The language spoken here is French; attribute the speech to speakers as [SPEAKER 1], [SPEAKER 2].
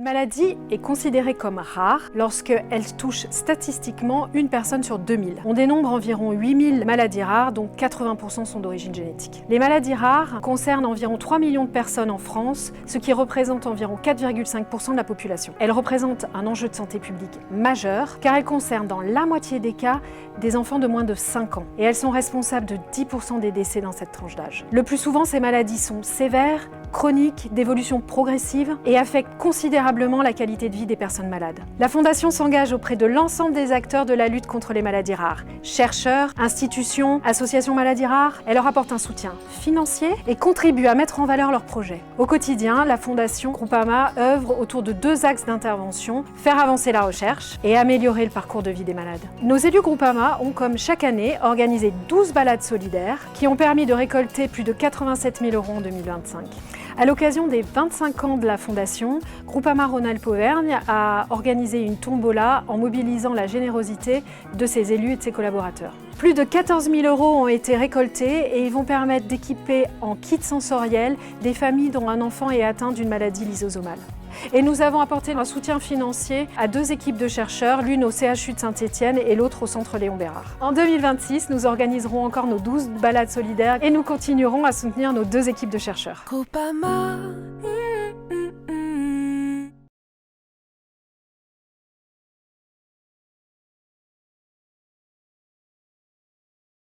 [SPEAKER 1] maladie est considérée comme rare lorsqu'elle touche statistiquement une personne sur 2000. On dénombre environ 8000 maladies rares, dont 80% sont d'origine génétique. Les maladies rares concernent environ 3 millions de personnes en France, ce qui représente environ 4,5% de la population. Elles représentent un enjeu de santé publique majeur, car elles concernent dans la moitié des cas des enfants de moins de 5 ans. Et elles sont responsables de 10% des décès dans cette tranche d'âge. Le plus souvent, ces maladies sont sévères, chroniques, d'évolution progressive et affectent considérablement la qualité de vie des personnes malades. La Fondation s'engage auprès de l'ensemble des acteurs de la lutte contre les maladies rares. Chercheurs, institutions, associations maladies rares, elle leur apporte un soutien financier et contribue à mettre en valeur leurs projets. Au quotidien, la Fondation Groupama œuvre autour de 2 axes d'intervention, faire avancer la recherche et améliorer le parcours de vie des malades. Nos élus Groupama ont, comme chaque année, organisé 12 balades solidaires qui ont permis de récolter plus de 87 000 € en 2025. À l'occasion des 25 ans de la Fondation, Groupama Rhône-Alpes-Auvergne a organisé une tombola en mobilisant la générosité de ses élus et de ses collaborateurs. Plus de 14 000 € ont été récoltés et ils vont permettre d'équiper en kit sensoriel des familles dont un enfant est atteint d'une maladie lysosomale. Et nous avons apporté un soutien financier à 2 équipes de chercheurs, l'une au CHU de Saint-Étienne et l'autre au Centre Léon Bérard. En 2026, nous organiserons encore nos 12 balades solidaires et nous continuerons à soutenir nos 2 équipes de chercheurs.
[SPEAKER 2] Groupama.